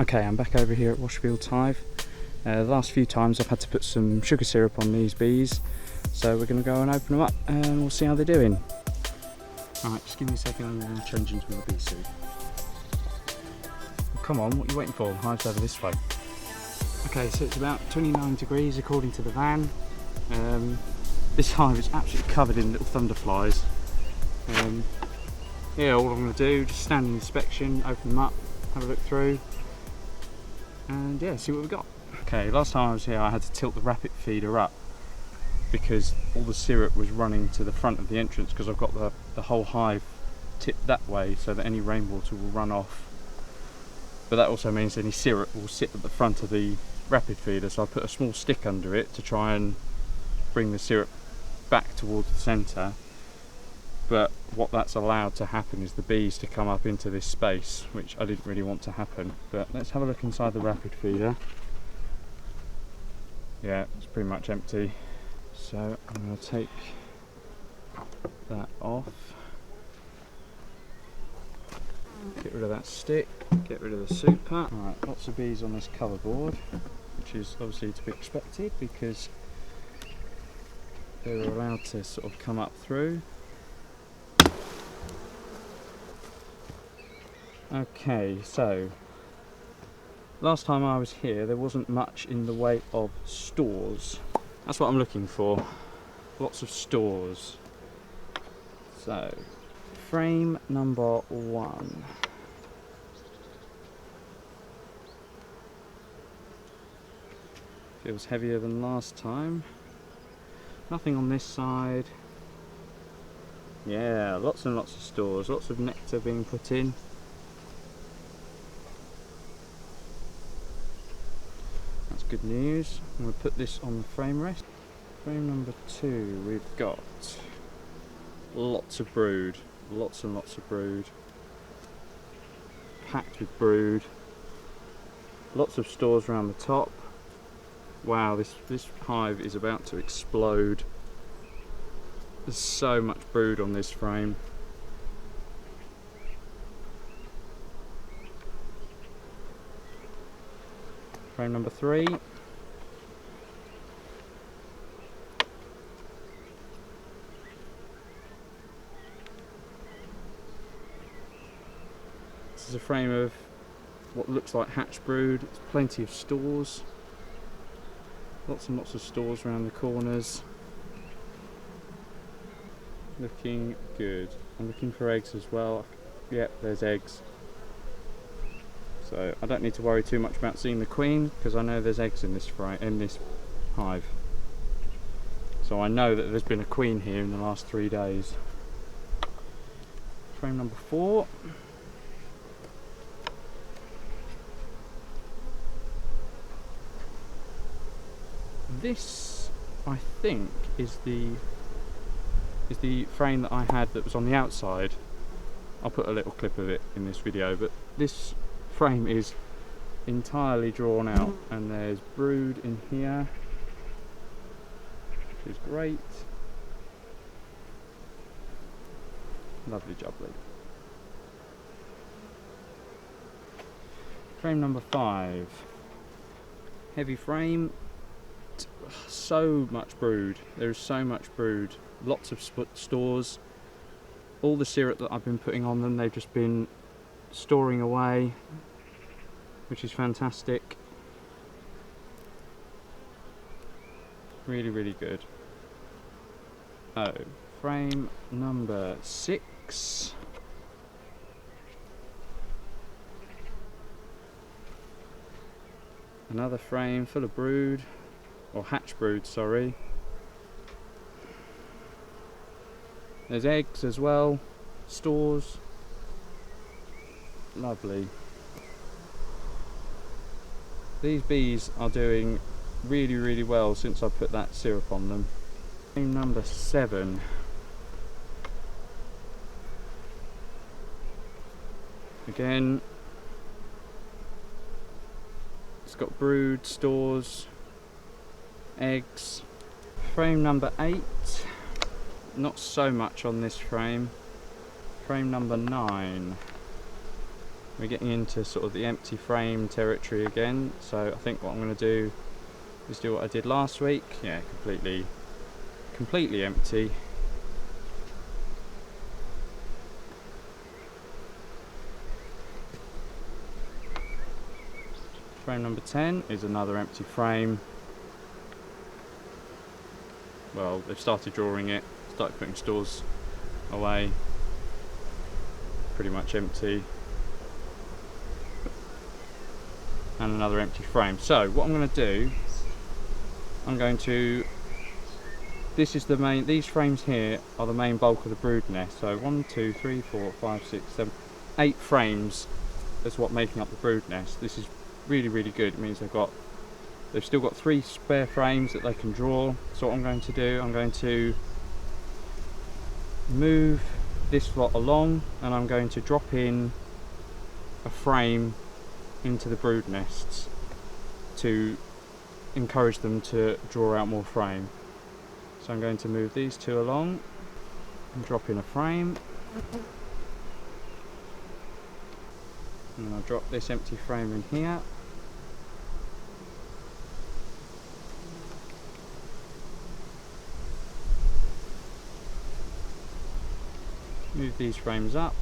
Okay, I'm back over here at Washfield's Hive. The last few times I've had to put some sugar syrup on these bees, so we're going to go and open them up and we'll see how they're doing. Alright, just give me a second, I'm going to change into my bee suit. Come on, what are you waiting for? The hive's over this way. Okay, so it's about 29 degrees according to the van. This hive is absolutely covered in little thunderflies. Yeah, all I'm going to do, just standing inspection, open them up, have a look through, and yeah, see what we've got. Okay, last time I was here I had to tilt the rapid feeder up because all the syrup was running to the front of the entrance, because I've got the whole hive tipped that way so that any rainwater will run off. But that also means any syrup will sit at the front of the rapid feeder, so I put a small stick under it to try and bring the syrup back towards the centre. But what that's allowed to happen is the bees to come up into this space, which I didn't really want to happen. But let's have a look inside the rapid feeder. Yeah, it's pretty much empty. So I'm going to take that off. Get rid of that stick, get rid of the super. Alright, lots of bees on this cover board, which is obviously to be expected because they're allowed to sort of come up through. Okay, so last time I was here there wasn't much in the way of stores. That's what I'm looking for. Lots of stores. So, frame number 1. Feels heavier than last time. Nothing on this side. Yeah, lots and lots of stores, lots of nectar being put in. That's good news. I'm going to put this on the frame rest. Frame number 2, we've got lots of brood, lots and lots of brood. Packed with brood. Lots of stores around the top. Wow, this hive is about to explode. There's so much brood on this frame. Frame number 3. This is a frame of what looks like hatch brood. It's plenty of stores. Lots and lots of stores around the corners. Looking good. I'm looking for eggs as well. Yep, there's eggs. So I don't need to worry too much about seeing the queen because I know there's eggs in this hive. So I know that there's been a queen here in the last 3 days. Frame number 4. This, I think, is the frame that I had that was on the outside. I'll put a little clip of it in this video, but this frame is entirely drawn out and there's brood in here, which is great. Lovely jubbly. Frame number 5. Heavy frame. So much brood. There is so much brood. Lots of stores. All the syrup that I've been putting on them, they've just been storing away, which is fantastic. Really, really good. Oh, frame number 6. Another frame full of brood, or hatch brood, sorry. There's eggs as well, stores. Lovely. These bees are doing really, really well since I put that syrup on them. Frame number 7. Again, it's got brood, stores, eggs. Frame number 8. Not so much on this frame. Frame number 9. we're getting into sort of the empty frame territory again, so I think what I'm going to do is do what I did last week. Yeah, completely empty. Frame number 10 is another empty frame. Well, they've started drawing it, started putting stores away. Pretty much empty. And another empty frame. So what I'm going to do, these frames here are the main bulk of the brood nest. So 1, 2, 3, 4, 5, 6, 7, 8 frames is what making up the brood nest. This is really good. It means they've still got 3 spare frames that they can draw. So what I'm going to do, I'm going to move this lot along, and I'm going to drop in a frame into the brood nests to encourage them to draw out more frame. So I'm going to move these 2 along and drop in a frame, and I'll drop this empty frame in here. Move these frames up.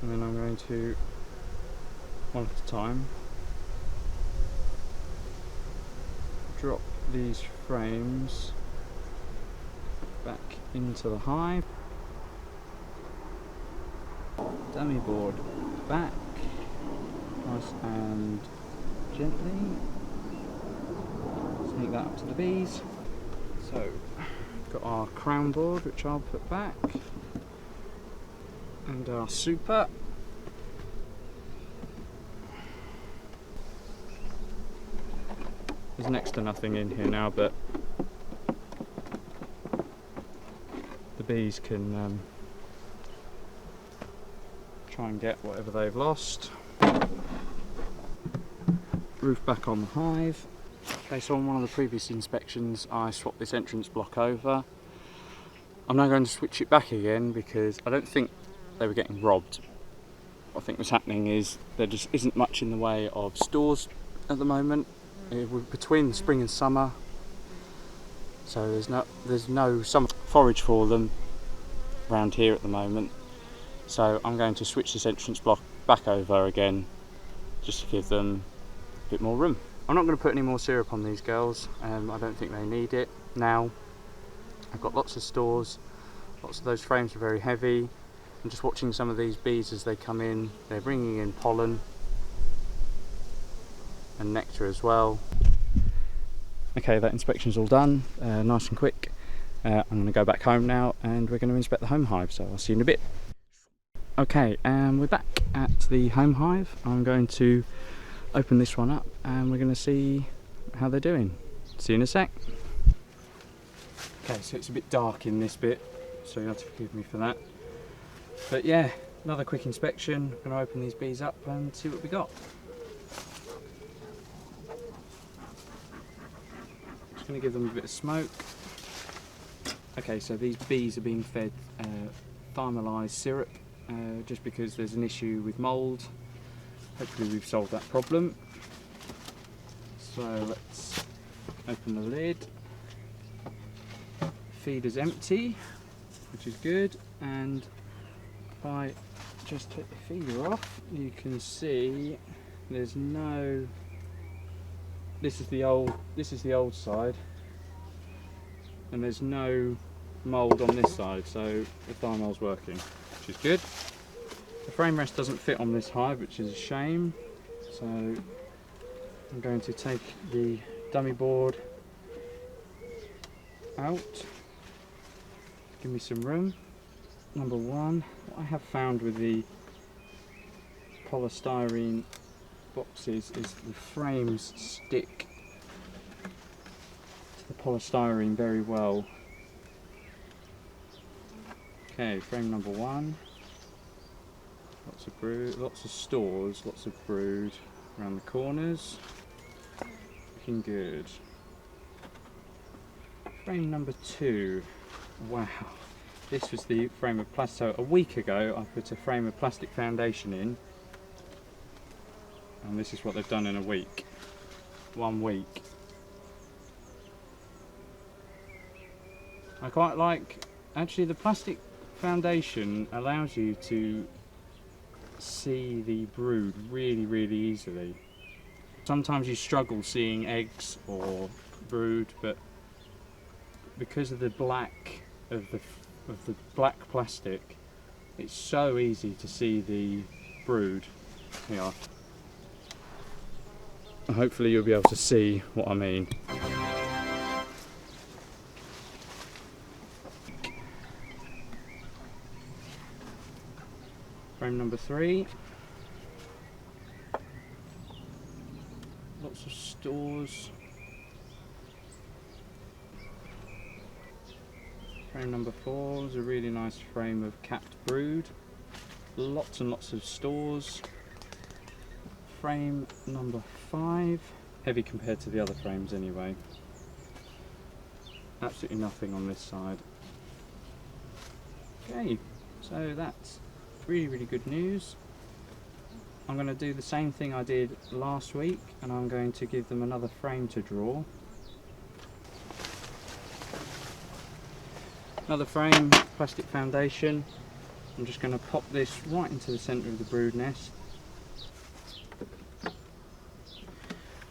And then I'm going to, one at a time, drop these frames back into the hive. Dummy board back, nice and gently. Sneak that up to the bees. So, got our crown board, which I'll put back, and our super. There's next to nothing in here now, but the bees can try and get whatever they've lost. Roof back on the hive. Okay, so on one of the previous inspections I swapped this entrance block over. I'm now going to switch it back again because I don't think they were getting robbed. What I think was happening is there just isn't much in the way of stores at the moment. We're between spring and summer, so there's no summer forage for them around here at the moment. So I'm going to switch this entrance block back over again just to give them a bit more room. I'm not going to put any more syrup on these girls. I don't think they need it now. I've got lots of stores, lots of those frames are very heavy. I'm just watching some of these bees as they come in. They're bringing in pollen and nectar as well. Okay, that inspection's all done, nice and quick. I'm going to go back home now and we're going to inspect the home hive, so I'll see you in a bit. Okay, and we're back at the home hive. I'm going to open this one up and we're going to see how they're doing. See you in a sec. Okay, so it's a bit dark in this bit, so you have to forgive me for that. But yeah, another quick inspection. I'm going to open these bees up and see what we got. Just going to give them a bit of smoke. Okay, so these bees are being fed thymolyzed syrup just because there's an issue with mould. Hopefully we've solved that problem. So let's open the lid. Feeder's empty, which is good, and if I just take the feeder off, you can see there's no. This is the old side, and there's no mould on this side, so the thymol's working, which is good. The frame rest doesn't fit on this hive, which is a shame, so I'm going to take the dummy board out. Give me some room. Number one, what I have found with the polystyrene boxes is the frames stick to the polystyrene very well. Okay, frame number one. Lots of brood, lots of stores, lots of brood around the corners. Looking good. Frame number 2. Wow. This was the frame of plastic. So a week ago I put a frame of plastic foundation in, and this is what they've done in a week. 1 week. I quite like, actually the plastic foundation allows you to see the brood really easily. Sometimes you struggle seeing eggs or brood, but because of the black of the black plastic, it's so easy to see the brood. Here. Hopefully you'll be able to see what I mean. Frame number 3. Lots of stores. Frame number 4 is a really nice frame of capped brood. Lots and lots of stores. Frame number 5. Heavy compared to the other frames anyway. Absolutely nothing on this side. Okay, so that's really good news. I'm going to do the same thing I did last week, and I'm going to give them another frame to draw. Another frame, plastic foundation. I'm just going to pop this right into the centre of the brood nest.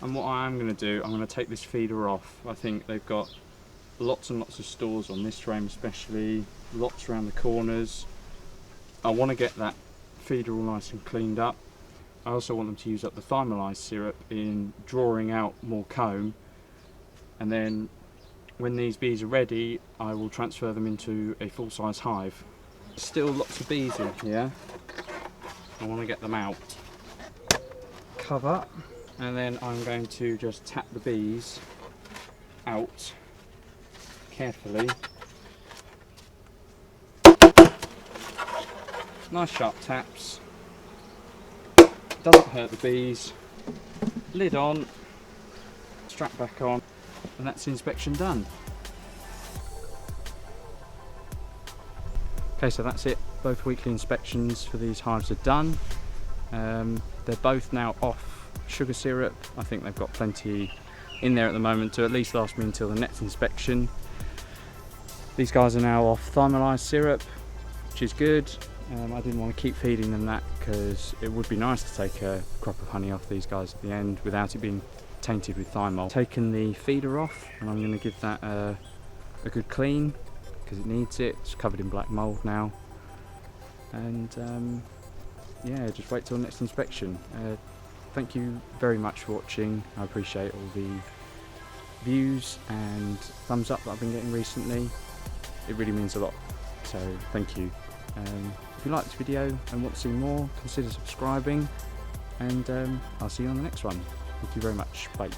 And what I am going to do, I'm going to take this feeder off. I think they've got lots and lots of stores on this frame especially, lots around the corners. I want to get that feeder all nice and cleaned up. I also want them to use up the thymolyzed syrup in drawing out more comb, and then when these bees are ready I will transfer them into a full-size hive. Still lots of bees in here. I want to get them out. Cover, and then I'm going to just tap the bees out carefully. Nice sharp taps. Doesn't hurt the bees. Lid on, strap back on, and that's the inspection done. Okay, so that's it. Both weekly inspections for these hives are done. They're both now off sugar syrup. I think they've got plenty in there at the moment to at least last me until the next inspection. These guys are now off thymolyzed syrup, which is good. I didn't want to keep feeding them that because it would be nice to take a crop of honey off these guys at the end without it being tainted with thymol. Taken the feeder off, and I'm going to give that a good clean because it needs it. It's covered in black mould now, and yeah, just wait till the next inspection. Thank you very much for watching. I appreciate all the views and thumbs up that I've been getting recently. It really means a lot, so thank you. If you liked this video and want to see more, consider subscribing, and I'll see you on the next one. Thank you very much. Bye.